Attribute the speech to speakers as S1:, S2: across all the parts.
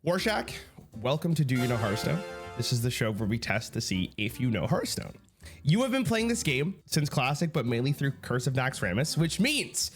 S1: Warshack, welcome to Do You Know Hearthstone? This is the show where we test to see if you know Hearthstone. You have been playing this game since Classic, but mainly through Curse of Naxxramas, which means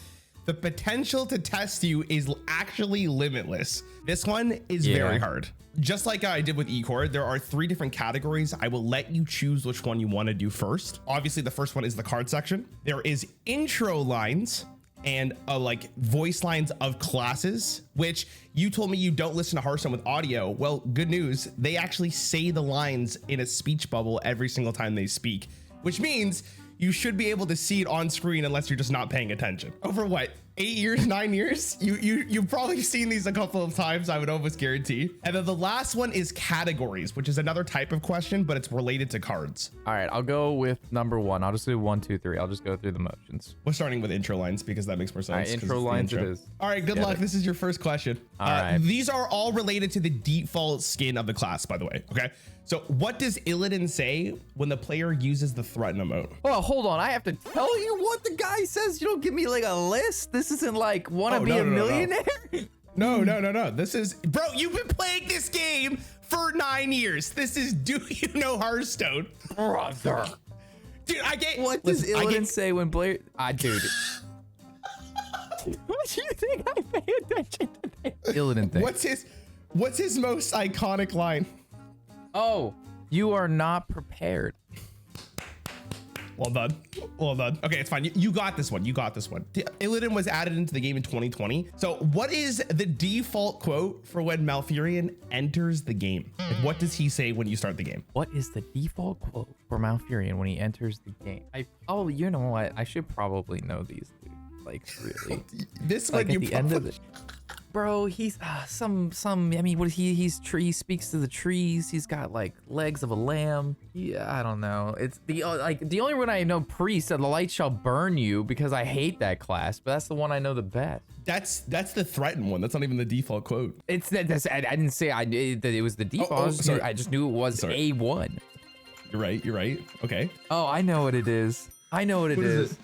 S1: the potential to test you is actually limitless. This one is very hard. Just like I did with eCore, there are 3 different categories. I will let you choose which one you want to do first. Obviously, the first one is the card section. There is intro lines and like voice lines of classes, which you told me you don't listen to Hearthstone with audio. Well, good news. They actually say the lines in a speech bubble every single time they speak, which means you should be able to see it on screen unless you're just not paying attention. Over what, 8 years, 9 years? You've probably seen these a couple of times, I would almost guarantee. And then the last one is categories, which is another type of question, but it's related to cards.
S2: All right, I'll go with number 1. I'll just do 1, 2, 3. I'll just go through the motions.
S1: We're starting with intro lines because that makes more sense.
S2: All right, intro lines it is.
S1: All right, good luck. This is your first question.
S2: All right.
S1: These are all related to the default skin of the class, by the way. Okay. So what does Illidan say when the player uses the threaten emote?
S2: Oh, hold on. I have to tell you what the guy says. You don't give me like a list. This isn't like wanna be a millionaire.
S1: No. This is, bro, you've been playing this game for 9 years. This is Do You Know Hearthstone?
S2: Brother.
S1: Dude, I get.
S2: What does Illidan say when Blair? Dude. What do you think I pay attention to this? Illidan thing.
S1: What's his most iconic line?
S2: Oh, you are not prepared.
S1: Well done. Well done. Okay, it's fine. You got this one. You got this one. Illidan was added into the game in 2020. So what is the default quote for when Malfurion enters the game? Like, what does he say when you start the game?
S2: What is the default quote for Malfurion when he enters the game? Oh, you know what? I should probably know these, dude. Like, really.
S1: This
S2: like
S1: one
S2: at the end of the... Bro, he's I mean, what he speaks to the trees. He's got like legs of a lamb. Yeah, I don't know. It's the only one I know, priest, and the light shall burn you, because I hate that class, but that's the one I know the best.
S1: That's the threaten one. That's not even the default quote.
S2: It's that's I didn't say that it was the default.
S1: Sorry.
S2: I just knew it was A1.
S1: You're right. Okay.
S2: Oh, I know what it is. I know what it is.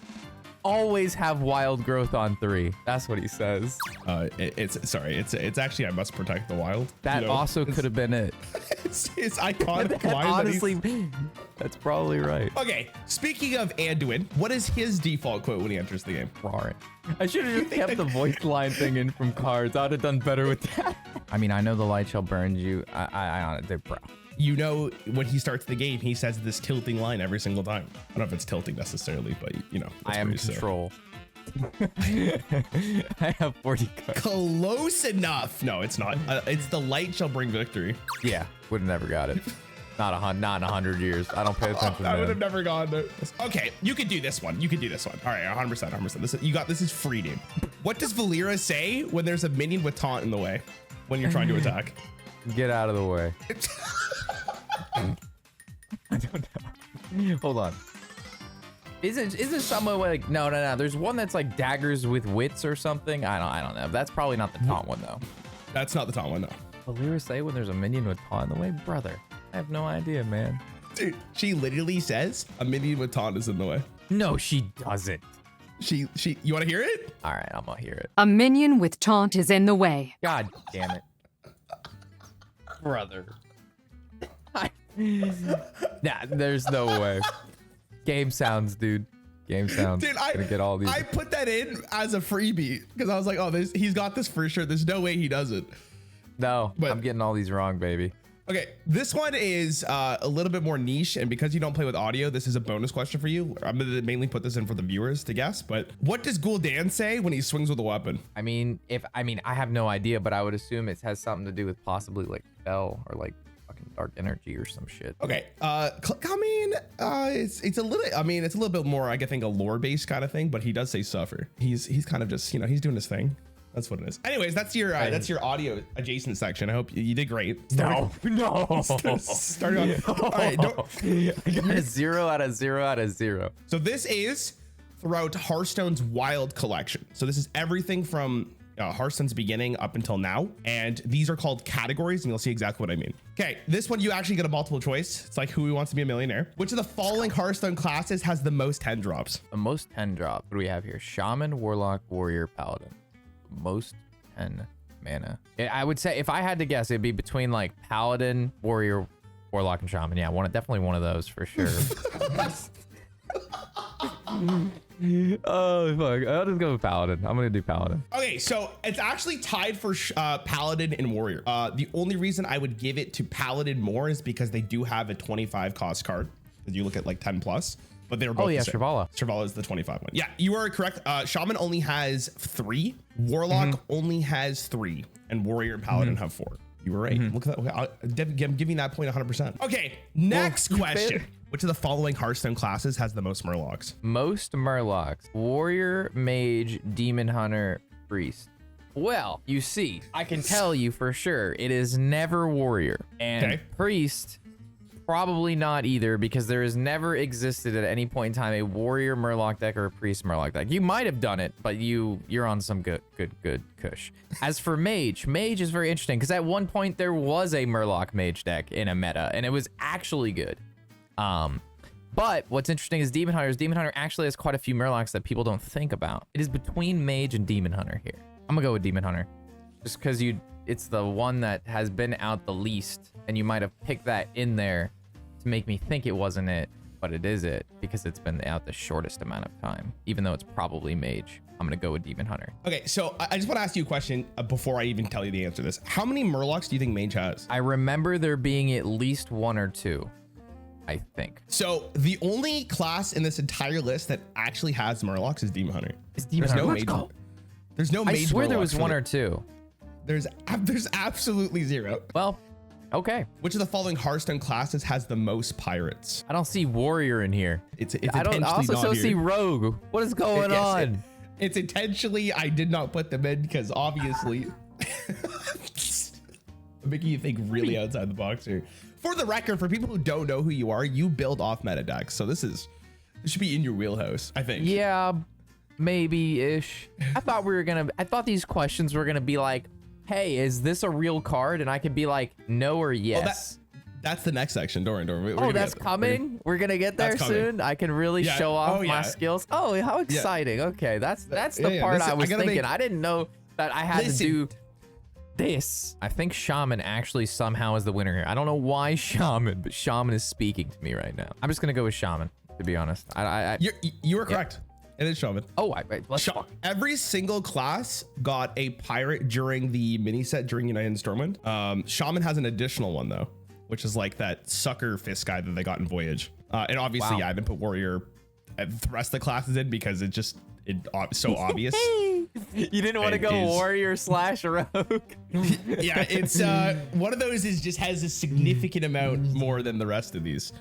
S2: Always have wild growth on 3. That's what he says.
S1: It's actually I must protect the wild.
S2: That also could have been it.
S1: it's iconic line.
S2: Honestly, that's probably right.
S1: Okay, speaking of Anduin, what is his default quote when he enters the game?
S2: Rarran. I should have just kept the voice line thing in from cards. I'd have done better with that. I mean, I know the light shall burn you. I bro.
S1: You know, when he starts the game, he says this tilting line every single time. I don't know if it's tilting necessarily, but you know.
S2: I am control. I have 40 cards.
S1: Close enough. No, it's not. It's the light shall bring victory.
S2: Yeah, would have never got it. Not in 100 years. I don't pay attention.
S1: I would have never gotten it. Okay, you can do this one. All right, 100%. This is free, dude. What does Valera say when there's a minion with taunt in the way when you're trying to attack?
S2: Get out of the way. I don't know. Hold on. Isn't someone like no. There's one that's like daggers with wits or something. I don't know. That's probably not the taunt one though.
S1: That's not the taunt one, no.
S2: Valera say when there's a minion with taunt in the way, brother. I have no idea, man.
S1: Dude, she literally says a minion with taunt is in the way.
S2: No, she doesn't.
S1: You want to hear it?
S2: All right, I'm gonna hear it.
S3: A minion with taunt is in the way.
S2: God damn it, brother. Nah, there's no way. Game sounds, dude. Game sounds.
S1: Dude,
S2: gonna get all these.
S1: I put that in as a freebie because I was like, oh, he's got this for sure. There's no way he doesn't.
S2: No, but I'm getting all these wrong, baby.
S1: Okay, this one is a little bit more niche, and because you don't play with audio, this is a bonus question for you. I'm gonna mainly put this in for the viewers to guess, but what does Gul'dan say when he swings with a weapon?
S2: I mean, I have no idea, but I would assume it has something to do with possibly like spell or like fucking dark energy or some shit.
S1: Okay, it's a little bit more, I think, a lore-based kind of thing, but he does say suffer. He's kind of just, he's doing his thing. That's what it is. Anyways, that's your audio adjacent section. I hope you did great.
S2: No.
S1: Start on. All right,
S2: I got a 0 out of 0 out of 0.
S1: So this is throughout Hearthstone's wild collection. So this is everything from Hearthstone's beginning up until now, and these are called categories, and you'll see exactly what I mean. Okay, this one you actually get a multiple choice. It's like Who Wants to Be a Millionaire. Which of the following Hearthstone classes has the most 10 drops?
S2: The most 10 drop. What do we have here? Shaman, Warlock, Warrior, Paladin. Most 10 mana. I would say if I had to guess, it'd be between like Paladin, Warrior, Warlock, and Shaman. Yeah, definitely one of those for sure. Oh fuck! I'll just go with Paladin. I'm gonna do Paladin.
S1: Okay, so it's actually tied for Paladin and Warrior. The only reason I would give it to Paladin more is because they do have a 25 cost card. If you look at like 10 plus, but they're both.
S2: Oh yeah,
S1: the same.
S2: Shrivala.
S1: Shrivala is the 25 one. Yeah, you are correct. Shaman only has 3. Warlock only has 3, and Warrior and Paladin have 4. You were right. Look at that. I'm giving that point 100%. Okay, next question. Which of the following Hearthstone classes has the most Murlocs?
S2: Most Murlocs. Warrior, Mage, Demon Hunter, Priest. Well, you see, I can tell you for sure it is never Warrior. And Priest, probably not either, because there has never existed at any point in time a Warrior Murloc deck or a Priest Murloc deck. You might have done it, but you're on some good kush. As for Mage is very interesting, because at one point there was a Murloc Mage deck in a meta, and it was actually good. But what's interesting is Demon Hunter actually has quite a few Murlocs that people don't think about. It is between Mage and Demon Hunter here. I'm gonna go with Demon Hunter, just because it's the one that has been out the least, and you might have picked that in there to make me think it wasn't it, but it is it, because it's been out the shortest amount of time, even though it's probably Mage. I'm gonna go with Demon Hunter.
S1: Okay, so I just want to ask you a question before I even tell you the answer to this. How many Murlocs do you think Mage has?
S2: I remember there being at least 1 or 2. I think.
S1: So the only class in this entire list that actually has Murlocs is Demon Hunter.
S2: It's Demon Hunter. Let's go.
S1: There's no Mage.
S2: I swear there
S1: Murlocs
S2: was 1 or 2.
S1: There's absolutely 0.
S2: Well, okay.
S1: Which of the following Hearthstone classes has the most pirates?
S2: I don't see Warrior in here.
S1: I
S2: also see Rogue. What is going on?
S1: It's intentionally, I did not put them in because obviously I'm making you think really outside the box here. For the record, for people who don't know who you are, you build off meta decks. So this should be in your wheelhouse, I think.
S2: Yeah, maybe-ish. I thought these questions were gonna be like, hey, is this a real card? And I could be like, no or yes.
S1: That's the next section. Don't worry.
S2: Oh, that's coming? We're gonna get there soon? I can really show off my skills. Oh, how exciting. Okay, that's the part I was thinking. I didn't know that I had to do this. I think Shaman actually somehow is the winner here. I don't know why Shaman, but Shaman is speaking to me right now. I'm just gonna go with Shaman, to be honest.
S1: You were correct. It is Shaman.
S2: Oh, let's
S1: every single class got a pirate during the mini set during United Stormwind. Shaman has an additional one though, which is like that sucker fist guy that they got in Voyage. And obviously, I didn't put Warrior and the rest of the classes in because it's so obvious.
S2: You didn't want to go Warrior / Rogue.
S1: Yeah, it's one of those just has a significant amount more than the rest of these.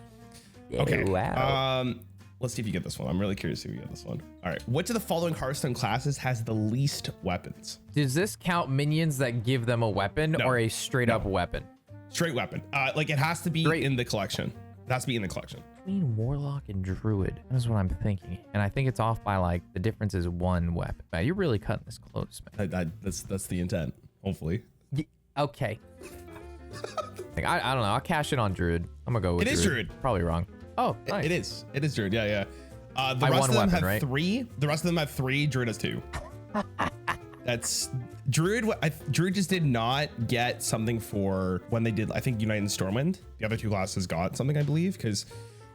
S1: Okay.
S2: Wow.
S1: Let's see if you get this one. I'm really curious if you get this one. All right. Which of the following Hearthstone classes has the least weapons?
S2: Does this count minions that give them a weapon or a straight up weapon?
S1: Straight weapon. Like it has to be in the collection. It has to be in the collection.
S2: Between Warlock and Druid. That's what I'm thinking. And I think it's off by like the difference is 1 weapon. Man, you're really cutting this close, man.
S1: That's the intent, hopefully.
S2: Okay. I don't know. I'll cash it on Druid. I'm gonna go with Druid.
S1: It is Druid. Probably wrong.
S2: Oh, nice.
S1: It is Druid. Yeah. The rest of them have 3. The rest of them have 3. Druid has 2. That's Druid. Druid just did not get something for when they did, I think, United and Stormwind. The other 2 classes got something, I believe, because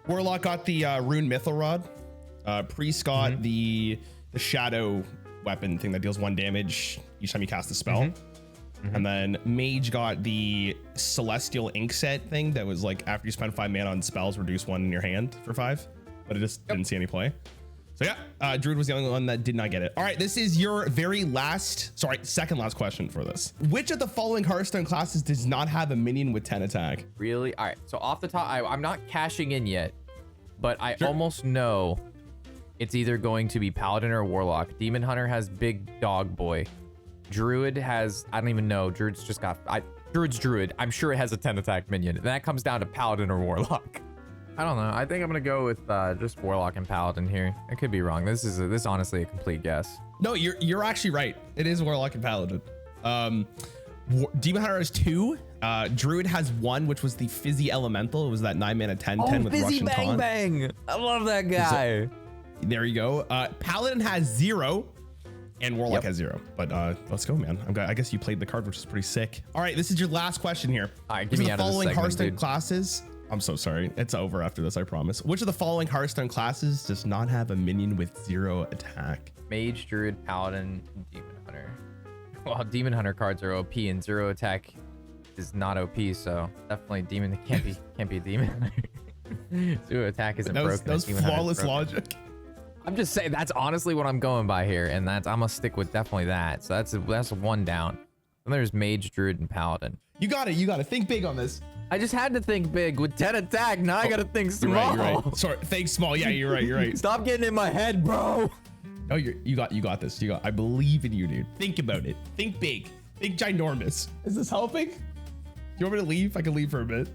S1: Warlock got the Rune Mythal Rod. Priest got the Shadow weapon thing that deals 1 damage each time you cast a spell. And then Mage got the Celestial Ink Set thing that was like after you spend 5 mana on spells, reduce 1 in your hand for 5, but it just didn't see any play. So yeah, Druid was the only one that did not get it. All right, this is your second last question for this. Which of the following Hearthstone classes does not have a minion with 10 attack?
S2: Really? All right, so off the top, I'm not cashing in yet, but I almost know it's either going to be Paladin or Warlock. Demon Hunter has Big Dog Boy. Druid has, I don't even know. Druid's just got, Druid's Druid. I'm sure it has a 10 attack minion. And that comes down to Paladin or Warlock. I don't know. I think I'm gonna go with just Warlock and Paladin here. I could be wrong. This is honestly a complete guess.
S1: No, you're actually right. It is Warlock and Paladin. Demon Hunter has 2. Druid has 1, which was the Fizzy Elemental. It was that 9 mana 10/10 with
S2: Fizzy
S1: Russian Taunt.
S2: Bang! I love that guy.
S1: There you go. Paladin has 0. And Warlock
S2: Yep.
S1: has 0. But let's go, man. I guess you played the card, which is pretty sick. All right, this is your last question here.
S2: All right,
S1: Which
S2: get
S1: of
S2: me
S1: the
S2: out of this
S1: following
S2: segment,
S1: Hearthstone
S2: dude.
S1: classes? I'm so sorry. It's over after this, I promise. Which of the following Hearthstone classes does not have a minion with 0 attack?
S2: Mage, Druid, Paladin, Demon Hunter. Well, Demon Hunter cards are OP and 0 attack is not OP, so definitely Demon can't be a Demon Hunter. 0 attack isn't broken.
S1: That was
S2: Demon Hunter's
S1: flawless
S2: broken.
S1: logic.
S2: I'm just saying that's honestly what I'm going by here, and I'm gonna stick with definitely that. So that's 1 down. Then there's Mage, Druid, and Paladin.
S1: You got it. Think big on this.
S2: I just had to think big with 10 attack. Now I gotta think small.
S1: You're right. Sorry. Think small. Yeah, you're right.
S2: Stop getting in my head, bro.
S1: No, you got this. I believe in you, dude. Think about it. Think big. Think ginormous. Is this helping? Do you want me to leave? I can leave for a bit.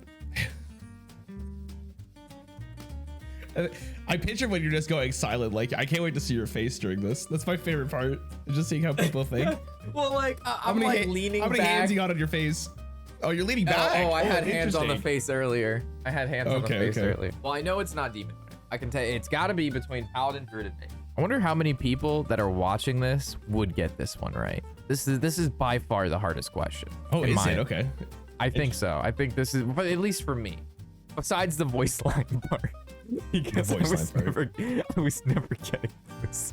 S1: I picture when you're just going silent. Like, I can't wait to see your face during this. That's my favorite part. Just seeing how people think.
S2: Well, like I'm like leaning
S1: How many
S2: back.
S1: hands you got on your face? Oh, you're leaning back.
S2: Oh, I had hands on the
S1: interesting.
S2: face earlier. I had hands on the
S1: Okay,
S2: face
S1: okay.
S2: earlier. Well, I know it's not Demon Hunter. I can tell you, it's got to be between Paladin, Druid, and Mage. I wonder how many people that are watching this would get this one right. This is by far the hardest question.
S1: Oh,
S2: in
S1: is
S2: my
S1: it?
S2: opinion.
S1: Okay.
S2: I think so. I think this is, but at least for me. Besides the voice line part. Because
S1: voice line part.
S2: I was never getting this.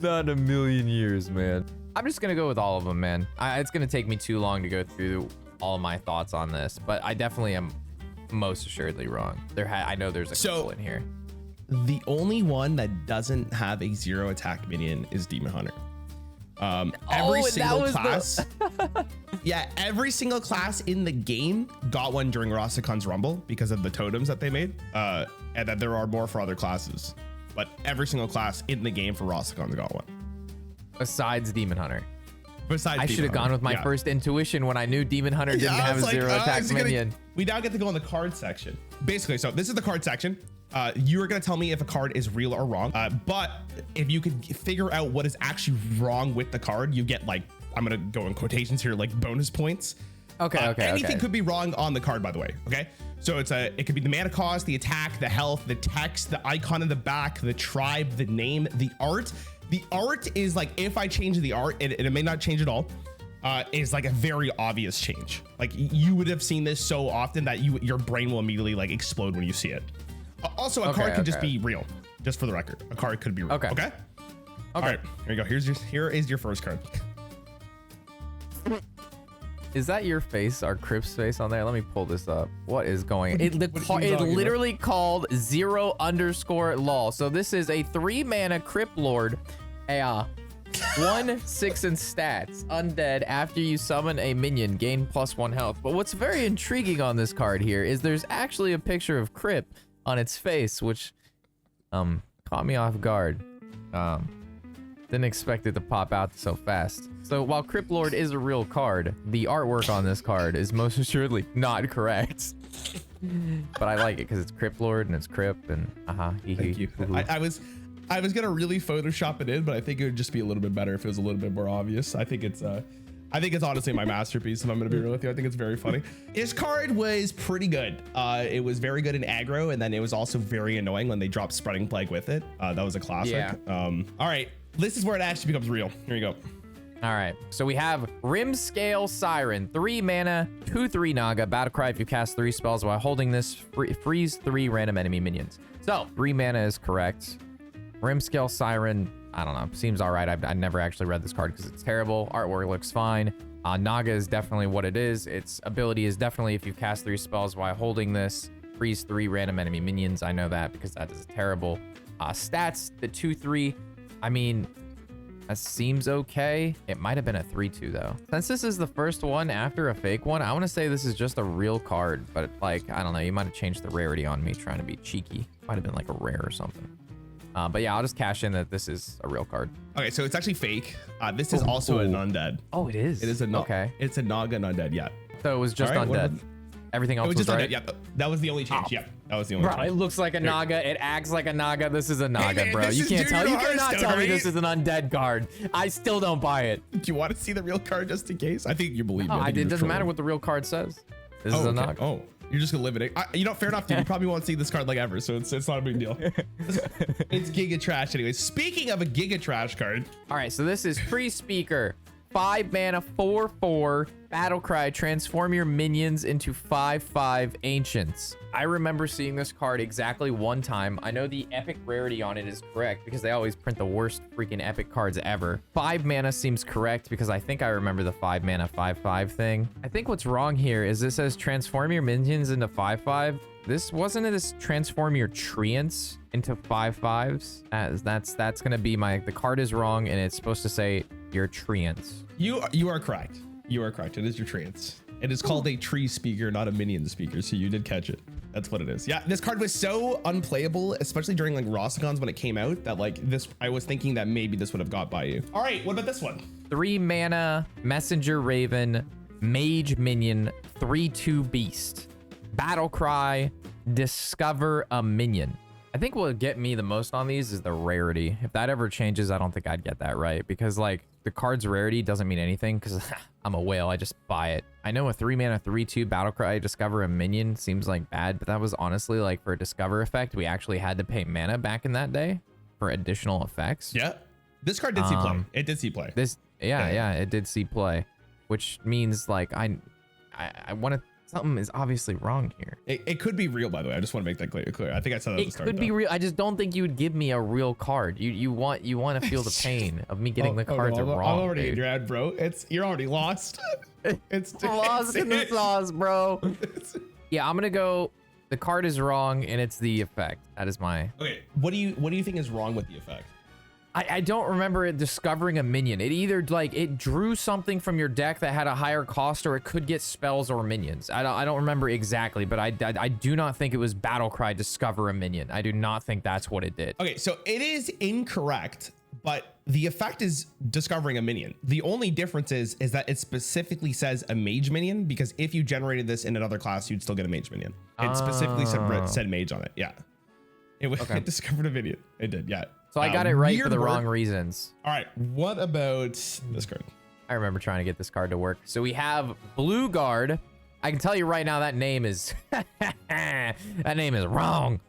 S2: Not in a million years, man. I'm just gonna go with all of them, man. It's gonna take me too long to go through all of my thoughts on this, but I definitely am most assuredly wrong. I know there's a couple in here.
S1: The only one that doesn't have a 0 attack minion is Demon Hunter. Every single class. Yeah, every single class in the game got one during Rasakan's Rumble because of the totems that they made. And that there are more for other classes. But every single class in the game for Rasakan's got one.
S2: Besides Demon Hunter.
S1: Besides
S2: I should have gone with my first intuition when I knew Demon Hunter didn't have a 0 attack minion.
S1: We now get to go in the card section. Basically, so this is the card section. You are going to tell me if a card is real or wrong. But if you can figure out what is actually wrong with the card, you get, like, I'm going to go in quotations here, like bonus points.
S2: Okay.
S1: Anything could be wrong on the card, by the way. Okay. So it could be the mana cost, the attack, the health, the text, the icon in the back, the tribe, the name, the art. The art is like, if I change the art, and it may not change at all, is like a very obvious change. Like, you would have seen this so often that your brain will immediately like explode when you see it. Also, a card could just be real, just for the record. A card could be real. Okay. All right, here you go. Here is your first card.
S2: Is that your face, our Crips face on there? Let me pull this up. What is going? It literally called 0_lol. So this is a 3-mana Crypt Lord, 1/6 in stats, undead. After you summon a minion, gain +1 health. But what's very intriguing on this card here is there's actually a picture of Crypt on its face, which caught me off guard. Didn't expect it to pop out so fast. So while Crypt Lord is a real card, the artwork on this card is most assuredly not correct. But I like it because it's Crypt Lord and it's Crypt and
S1: Thank you. I was gonna really Photoshop it in, but I think it would just be a little bit better if it was a little bit more obvious. I think it's honestly my masterpiece, if I'm gonna be real with you. I think it's very funny. This card was pretty good. It was very good in aggro, and then it was also very annoying when they dropped Spreading Plague with it. That was a classic.
S2: Yeah.
S1: All right, this is where it actually becomes real. Here you go.
S2: All right, so we have Rimscale Siren, 3 mana, 2/3 Naga, battle cry if you cast 3 spells while holding this, freeze 3 random enemy minions. So 3 mana is correct. Rimscale Siren, I don't know, seems all right. I never actually read this card because it's terrible. Artwork looks fine. Naga is definitely what it is. Its ability is definitely if you cast 3 spells while holding this, freeze 3 random enemy minions. I know that because that is terrible. Stats, the 2/3, I mean, that seems okay. It might have been a 3/2 though. Since this is the first one after a fake one, I want to say this is just a real card, but like, I don't know, you might have changed the rarity on me trying to be cheeky. Might have been like a rare or something. But yeah, I'll just cash in that this is a real card.
S1: Okay, so it's actually fake. This is also an undead.
S2: Oh, it is?
S1: It is okay. It's a Naga and undead, yeah.
S2: So it was just undead. Everything else
S1: was
S2: was
S1: just
S2: right?
S1: undead, yeah. That was the only change, yeah. That was the only
S2: Bro,
S1: change.
S2: it looks like a Naga. It acts like a Naga. This is a Naga,
S1: man,
S2: bro.
S1: this
S2: You
S1: is
S2: can't tell. You
S1: Hearthstone,
S2: cannot tell me
S1: right?
S2: this is an undead card. I still don't buy it.
S1: Do you want to see the real card just in case? I think you believe
S2: No,
S1: me.
S2: it doesn't matter what the real card says. This is a Naga.
S1: Oh, You're just gonna live in it. You know, fair enough, dude. You probably won't see this card like ever, so it's not a big deal. It's Giga Trash anyway. Speaking of a Giga Trash card.
S2: All right, so this is Free Speaker. 5 mana, 4/4, battle cry, transform your minions into 5/5 ancients. I remember seeing this card exactly one time. I know the epic rarity on it is correct because they always print the worst freaking epic cards ever. 5 mana seems correct because I think I remember the 5 mana 5/5 thing. I think what's wrong here is this says transform your minions into 5/5. This wasn't this transform your treants into 5/5s. That's gonna be the card is wrong and it's supposed to say your treants.
S1: You are correct. You are correct. It is your treants. It is called a tree speaker, not a minion speaker. So you did catch it. That's what it is. Yeah, this card was so unplayable, especially during like Rossicons when it came out, that like this, I was thinking that maybe this would have got by you. All right, what about this one?
S2: 3 mana, Messenger Raven, Mage Minion, 3/2 Beast. Battle Cry, discover a minion. I think what would get me the most on these is the rarity. If that ever changes, I don't think I'd get that right because like the card's rarity doesn't mean anything because I'm a whale. I just buy it. I know a 3 mana 3/2 battle cry, discover a minion seems like bad, but that was honestly like for a discover effect. We actually had to pay mana back in that day for additional effects.
S1: Yeah, this card did see play. It did see play.
S2: Yeah, it did see play, which means like I want to. Something is obviously wrong here.
S1: It could be real, by the way. I just want to make that clear. I think I said that at the start.
S2: It could be real. I just don't think you would give me a real card. You want to feel the pain of me getting the cards wrong.
S1: I'm already
S2: dude.
S1: in your head, bro. You're already lost. It's
S2: lost in the sauce, bro. Yeah, I'm gonna go. The card is wrong, and it's the effect. That is my.
S1: Okay. What do you think is wrong with the effect?
S2: I don't remember it discovering a minion. It either like it drew something from your deck that had a higher cost, or it could get spells or minions. I don't remember exactly, but I do not think it was battle cry discover a minion. I do not think that's what it did.
S1: Okay, so it is incorrect, but the effect is discovering a minion. The only difference is that it specifically says a mage minion, because if you generated this in another class, you'd still get a mage minion. It specifically said mage on it. Yeah, it discovered a minion. It did. Yeah.
S2: So I got it right for the wrong reasons.
S1: All right, what about this card?
S2: I remember trying to get this card to work. So we have Blue Guard. I can tell you right now that name is that name is wrong.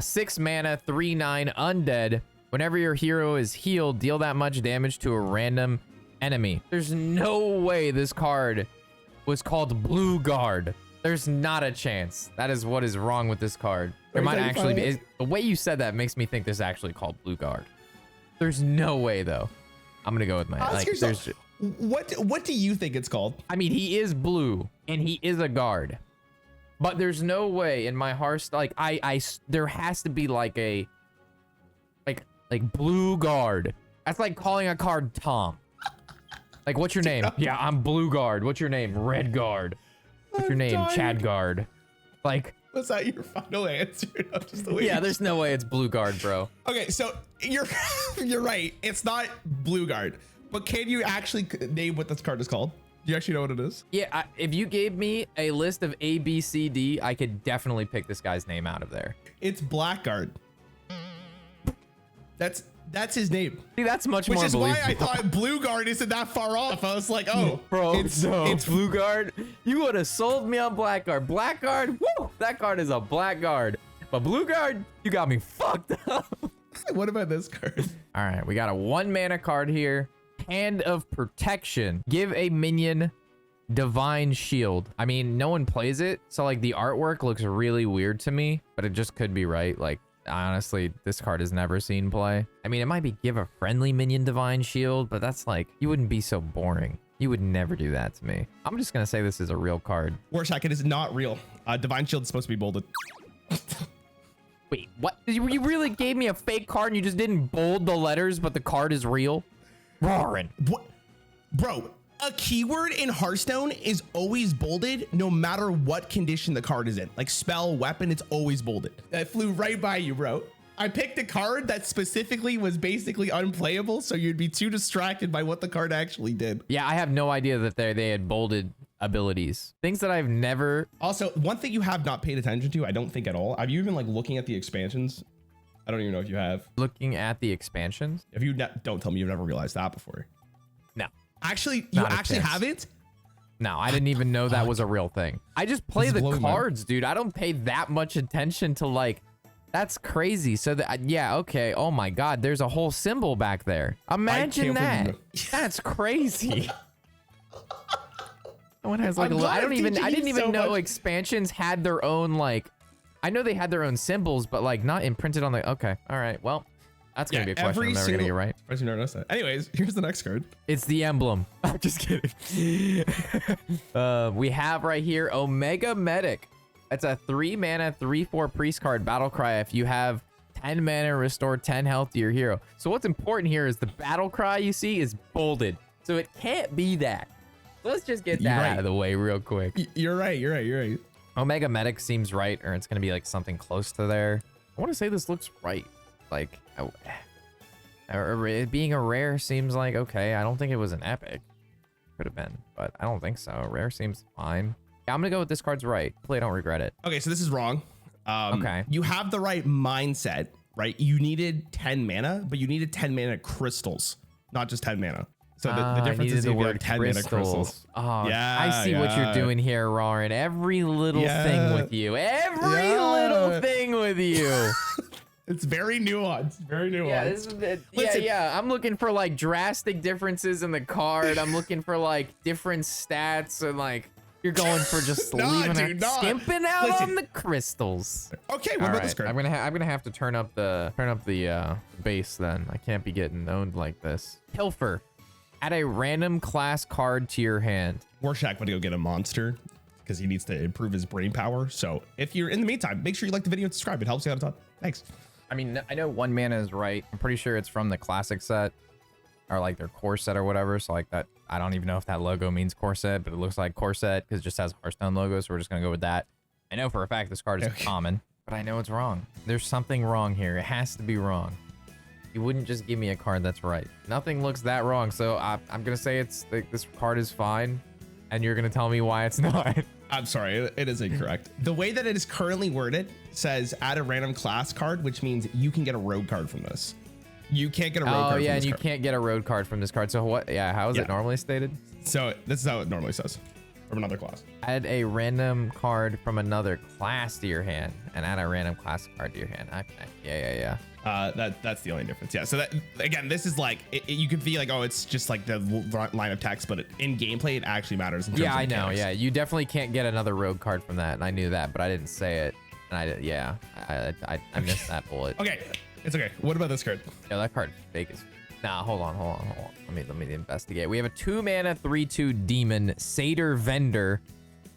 S2: 6 mana, 3/9 undead. Whenever your hero is healed, deal that much damage to a random enemy. There's no way this card was called Blue Guard. There's not a chance. That is what is wrong with this card. There might actually be. The way you said that makes me think this is actually called Blue Guard. There's no way though. I'm gonna go with my
S1: what do you think it's called?
S2: I mean, he is blue and he is a guard, but there's no way in my heart. Like there has to be like a like Blue Guard. That's like calling a card Tom. Like, what's your name? Yeah, I'm Blue Guard. What's your name? Red Guard. What's your name? Chad Guard. Like,
S1: was that your final answer? No, just the way
S2: there's no way it's Blue Guard, bro.
S1: Okay, so you're right. It's not Blue Guard, but can you actually name what this card is called? Do you actually know what it is?
S2: Yeah, if you gave me a list of A, B, C, D, I could definitely pick this guy's name out of there.
S1: It's Blackguard. That's his name.
S2: See, that's much more believable.
S1: Which is why I thought Blue Guard isn't that far off. I was like, oh,
S2: bro, it's Blue Guard. You would have sold me on Blackguard. Blackguard, woo, that card is a Blackguard. But Blue Guard, you got me fucked up.
S1: What about this card?
S2: All right, we got a 1 mana card here. Hand of Protection. Give a minion Divine Shield. I mean, no one plays it, so like the artwork looks really weird to me, but it just could be right. Like, honestly, this card has never seen play. I mean, it might be give a friendly minion Divine Shield, but that's like, you wouldn't be so boring. You would never do that to me. I'm just gonna say this is a real card.
S1: Warshack, it is not real. Divine Shield is supposed to be bolded.
S2: Wait, what? You really gave me a fake card and you just didn't bold the letters, but the card is real? Rarran.
S1: What? Bro, a keyword in Hearthstone is always bolded no matter what condition the card is in. Like spell, weapon, it's always bolded. That flew right by you, bro. I picked a card that specifically was basically unplayable, so you'd be too distracted by what the card actually did.
S2: Yeah, I have no idea that they had bolded abilities. Things that I've never...
S1: Also, one thing you have not paid attention to, I don't think at all. Have you been like looking at the expansions? I don't even know if you have.
S2: Looking at the expansions?
S1: If you don't tell me you've never realized that before.
S2: No.
S1: Actually, you actually haven't?
S2: No, I didn't even know that was a real thing. I just play the
S1: blowing my-
S2: cards, dude. I don't pay that much attention to like, that's crazy. So that, yeah, okay. Oh my God, there's a whole symbol back there. Imagine
S1: can't
S2: that.
S1: believe
S2: That's crazy. Someone has like
S1: I'm
S2: a little,
S1: glad
S2: I
S1: I'm
S2: didn't
S1: teaching you
S2: even
S1: so
S2: know
S1: much.
S2: expansions had their own like, I know they had their own symbols, but like not imprinted on the, okay. All right, well, that's gonna be a question I'm never gonna get right.
S1: I should notice that. Anyways, here's the next card.
S2: It's the emblem. I'm just kidding. We have right here Omega Medic. It's a 3 mana, 3/4 priest card battle cry. If you have 10 mana, restore 10 health to your hero. So what's important here is the battle cry you see is bolded. So it can't be that. So let's just get that out of the way real quick.
S1: You're right.
S2: Omega Medic seems right, or it's going to be like something close to there. I want to say this looks right. Like, being a rare seems like, okay. I don't think it was an epic. Could have been, but I don't think so. Rare seems fine. Yeah, I'm going to go with this card's right. Hopefully I don't regret it.
S1: Okay, so this is wrong.
S2: Okay.
S1: You have the right mindset, right? You needed 10 mana, but you needed 10 mana crystals, not just 10 mana. So the difference is you have 10 mana crystals.
S2: Oh,
S1: Yeah,
S2: I see what you're doing here, Rarran. Every little thing with you. Every little thing with you.
S1: It's very nuanced. Very nuanced.
S2: Yeah, this is
S1: Listen.
S2: yeah. I'm looking for like drastic differences in the card. I'm looking for like different stats and like you're going for just skimping out on the crystals.
S1: Okay, what about this card?
S2: I'm gonna have to turn up the base then. I can't be getting owned like this. Pilfer. Add a random class card to your hand.
S1: Warshack went to go get a monster because he needs to improve his brain power. So if you're in the meantime, make sure you like the video and subscribe. It helps you out a ton. Thanks.
S2: I mean, I know 1 mana is right. I'm pretty sure it's from the classic set or like their core set or whatever. So like that, I don't even know if that logo means core set, but it looks like core set because it just has Hearthstone logo. So we're just going to go with that. I know for a fact this card is common, but I know it's wrong. There's something wrong here. It has to be wrong. You wouldn't just give me a card that's right. Nothing looks that wrong. So I'm going to say this card is fine. And you're going to tell me why it's not.
S1: I'm sorry, it is incorrect. The way that it is currently worded says add a random class card, which means you can get a road card from this. You can't get a road card from this
S2: and you
S1: card.
S2: can't get a road card from this card. So what? Yeah, how is it normally stated?
S1: So this is how it normally says from another class.
S2: Add a random card from another class to your hand and add a random class card to your hand. Okay. Yeah.
S1: That's the only difference. Yeah. So that again, this is like you can feel like, oh, it's just like the line of text, but in gameplay, it actually matters. In terms of
S2: I know.
S1: mechanics.
S2: Yeah, you definitely can't get another road card from that, and I knew that, but I didn't say it. And I missed that bullet.
S1: Okay, it's okay. What about this card?
S2: Yeah, that card fake is. Nah, hold on. Let me investigate. We have a 2 mana 3/2 demon Satyr Vendor.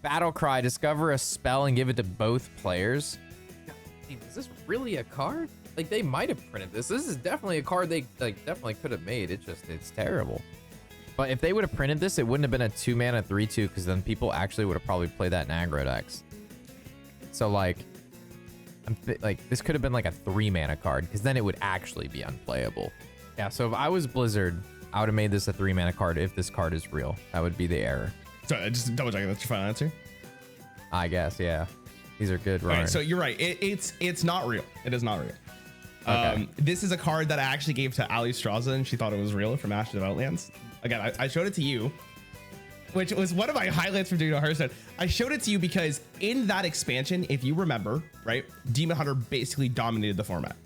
S2: Battle cry. Discover a spell and give it to both players. Is this really a card? Like they might have printed this. This is definitely a card they like definitely could have made. It's terrible. But if they would have printed this, it wouldn't have been a 2 mana 3/2 because then people actually would have probably played that in aggro decks. So like, this could have been like a 3 mana card because then it would actually be unplayable. Yeah. So if I was Blizzard, I would have made this a 3 mana card if this card is real. That would be the error.
S1: So just double checking. That's your final answer.
S2: I guess. Yeah. These are good. Right.
S1: So you're right. It's not real. It is not real.
S2: Okay.
S1: This is a card that I actually gave to Ali Straza and she thought it was real from Ashes of Outlands. Again, I showed it to you, which was one of my highlights from doing a Hearthstone. I showed it to you because in that expansion, if you remember, right, Demon Hunter basically dominated the format.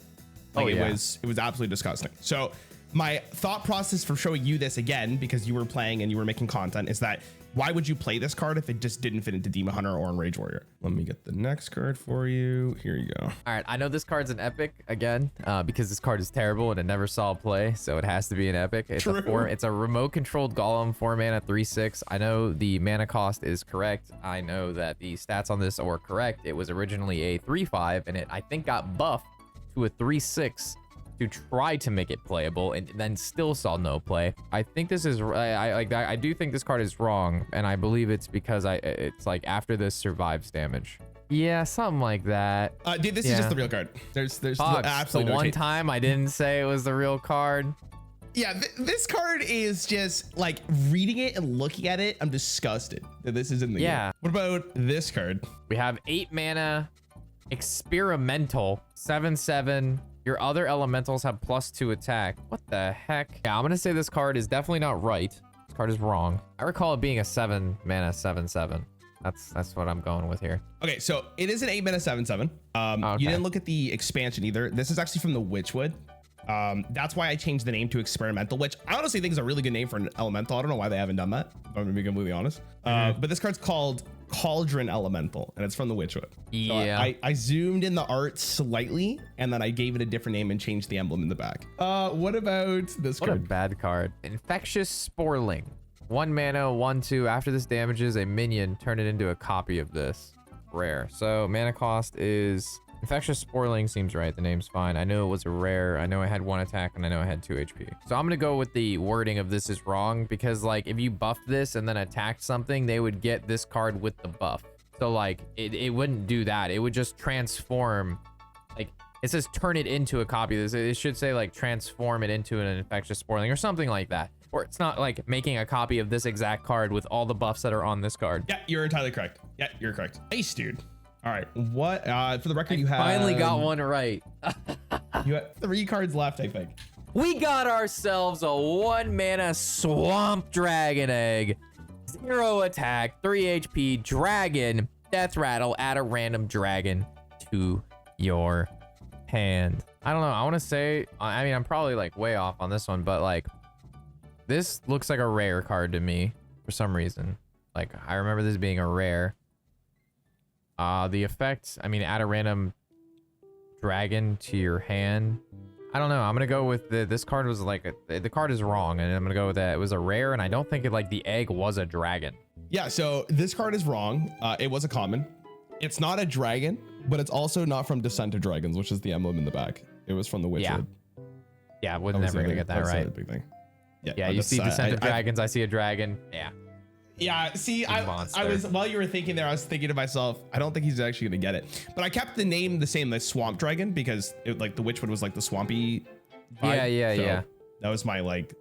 S1: Like it was absolutely disgusting. So my thought process for showing you this again, because you were playing and you were making content, is that why would you play this card if it just didn't fit into Demon Hunter or Enrage Warrior? Let me get the next card for you. Here you go.
S2: All right, I know this card's an epic again because this card is terrible and it never saw play, so it has to be an epic. It's it's a remote-controlled golem, 4 mana, 3/6. I know the mana cost is correct. I know that the stats on this are correct. It was originally a 3/5, and it I think got buffed to a 3/6 to try to make it playable, and then still saw no play. I think this is I do think this card is wrong, and I believe it's because it's like after this survives damage. Yeah, something like that.
S1: Dude, this is just the real card. There's absolutely
S2: the
S1: no
S2: one
S1: change.
S2: time I didn't say it was the real card.
S1: Yeah, this card is just like reading it and looking at it. I'm disgusted that this is in the game. What about this card?
S2: We have 8 mana experimental 7/7. Your other elementals have +2 attack. What the heck? Yeah, I'm gonna say this card is definitely not right. This card is wrong. I recall it being a 7 mana 7/7. That's what I'm going with here.
S1: Okay, so it is an 8 mana 7/7.
S2: Okay.
S1: You didn't look at the expansion either. This is actually from the Witchwood. That's why I changed the name to Experimental, which I honestly think is a really good name for an elemental. I don't know why they haven't done that, if I'm gonna be completely honest. But this card's called Cauldron Elemental, and it's from the Witchwood.
S2: Yeah.
S1: So I zoomed in the art slightly, and then I gave it a different name and changed the emblem in the back. What about this
S2: What a
S1: card?
S2: bad card. Infectious Sporling. 1 mana, 1/2. After this damages a minion, turn it into a copy of this. Rare. So mana cost is Infectious Sporling seems right. The name's fine. I know it was a rare. I know I had 1 attack and I know I had 2 HP. So I'm gonna go with the wording of this is wrong because like if you buffed this and then attacked something, they would get this card with the buff. So like it wouldn't do that. It would just transform. Like it says turn it into a copy of this. It should say like transform it into an Infectious Sporling or something like that. Or it's not like making a copy of this exact card with all the buffs that are on this card.
S1: Yeah, you're entirely correct. Yeah, you're correct. Nice, dude. All right, what for the record, you have
S2: Finally got one right.
S1: You have 3 cards left, I think.
S2: We got ourselves a 1 mana Swamp Dragon Egg. 0 attack, 3 HP, dragon, death rattle, add a random dragon to your hand. I don't know. I want to say, I mean, I'm probably like way off on this one, but like this looks like a rare card to me for some reason. Like I remember this being a rare. The effect, I mean, add a random dragon to your hand. I don't know. I'm gonna go with this card was like the card is wrong, and I'm gonna go with that. It was a rare, and I don't think it like the egg was a dragon.
S1: Yeah, so this card is wrong. It was a common. It's not a dragon, but it's also not from Descent of Dragons, which is the emblem in the back. It was from the Witchwood.
S2: Yeah, we're never gonna get that right.
S1: The big thing.
S2: Yeah, you see Descent of Dragons, I see a dragon. Yeah.
S1: Yeah, see, I was, while you were thinking there, I was thinking to myself, I don't think he's actually gonna get it. But I kept the name the same, like Swamp Dragon, because it, like the Witchwood was like the swampy vibe.
S2: Yeah.
S1: That was my like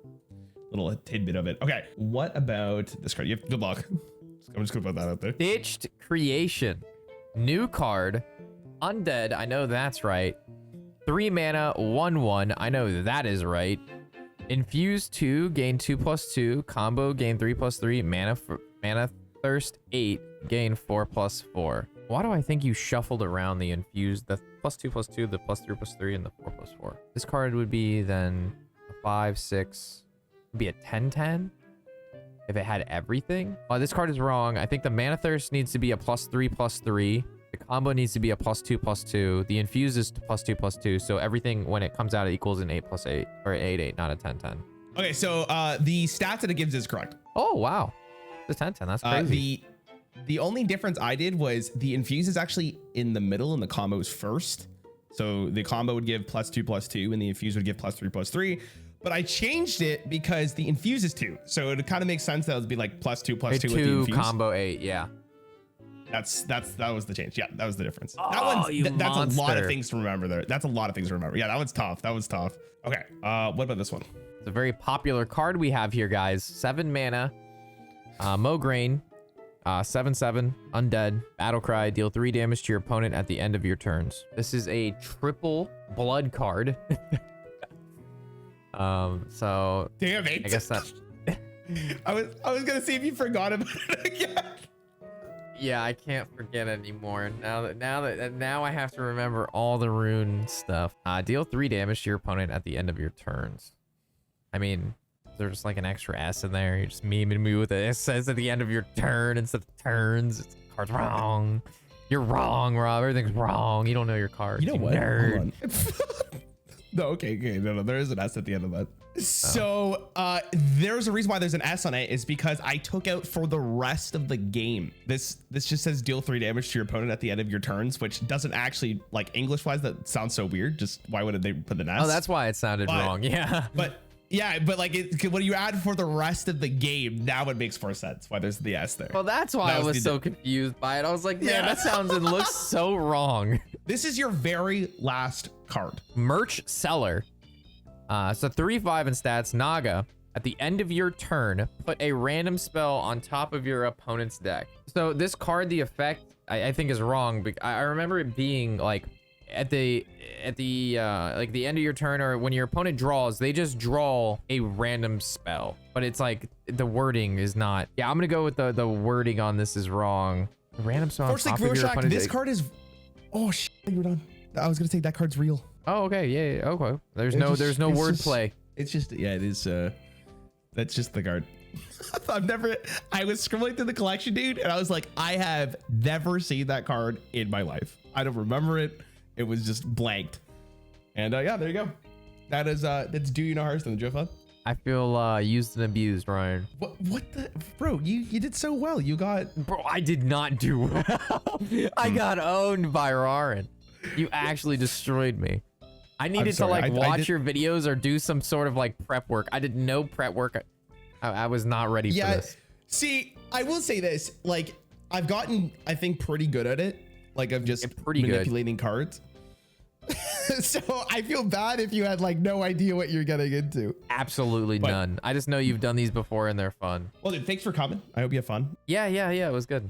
S1: little tidbit of it. Okay, what about this card? You have good luck. I'm just gonna put that out there.
S2: Stitched Creation. New card. Undead, I know that's right. 3 mana, 1/1. I know that is right. Infuse 2, gain 2/2. Combo, gain 3/3. Mana Thirst 8, gain 4/4. Why do I think you shuffled around the infused, the +2/2, the +3/3, and the 4/4? This card would be then a 5, 6, would be a 10/10 if it had everything. Oh, this card is wrong. I think the Mana Thirst needs to be a +3/3. The combo needs to be a +2/2. The infuse is +2/2. So everything when it comes out, it equals an 8/8 or 8/8, not a 10/10.
S1: Okay, so the stats that it gives is correct.
S2: Oh wow, the 10/10. That's crazy.
S1: The only difference I did was the infuse is actually in the middle and the combo is first. So the combo would give +2/2 and the infuse would give +3/3. But I changed it because the infuse is 2. So it kind of makes sense that it would be like +2/2 with the infuse.
S2: Combo 8, yeah.
S1: That was the change. Yeah, that was the difference.
S2: Oh,
S1: That's a lot of
S2: monster.
S1: things to remember there. That's a lot of things to remember. Yeah, that was tough. Okay, what about this one?
S2: It's a very popular card we have here, guys. 7 mana, Mograine, 7/7, Undead, Battlecry, deal 3 damage to your opponent at the end of your turns. This is a triple blood card. So
S1: Damn it.
S2: I guess that.
S1: I was gonna see if you forgot about it again.
S2: Yeah, I can't forget anymore. Now I have to remember all the rune stuff. Deal 3 damage to your opponent at the end of your turns. I mean, there's like an extra S in there. You're just memeing me with it. It says at the end of your turn instead of turns. It's card's wrong. You're wrong, Rob. Everything's wrong. You don't know your card.
S1: You know what?
S2: Nerd.
S1: Hold on. No, okay. No, there is an S at the end of that. So there's a reason why there's an S on it is because I took out for the rest of the game. This just says deal 3 damage to your opponent at the end of your turns, which doesn't actually, like, English wise, that sounds so weird. Just why would they put an S?
S2: Oh, that's why it sounded wrong. Yeah.
S1: But yeah, but like when you add for the rest of the game, now it makes more sense why there's the S there.
S2: Well, that's why I was so confused by it. I was like, man, that sounds and looks so wrong.
S1: This is your very last card.
S2: Merch Seller. So 3/5 in stats. Naga. At the end of your turn, put a random spell on top of your opponent's deck. So this card, the effect, I think is wrong. I remember it being like at the like the end of your turn or when your opponent draws, they just draw a random spell. But it's like the wording is not. Yeah, I'm gonna go with the wording on this is wrong. Random spell.
S1: Fortunately, Warshack, this card is. Oh shit, you're done. I was gonna say that card's real.
S2: Oh, okay, yeah, okay. There's no wordplay.
S1: It's just, yeah, it is. That's just the card. I was scrolling through the collection, dude, and I was like, I have never seen that card in my life. I don't remember it. It was just blanked. And yeah, there you go. That's Do You Know Hearthstone, Joe Fun?
S2: I feel used and abused, Ryan.
S1: What the, bro? You did so well. You got.
S2: Bro, I did not do well. I got owned by Rarran. You actually destroyed me. I needed to like watch your videos or do some sort of like prep work. I did no prep work. I was not ready for this.
S1: See, I will say this. Like, I've gotten, I think, pretty good at it. Like, of just manipulating cards. So I feel bad if you had like no idea what you're getting into.
S2: Absolutely none. I just know you've done these before and they're fun.
S1: Well, dude, thanks for coming. I hope you have fun.
S2: Yeah, it was good.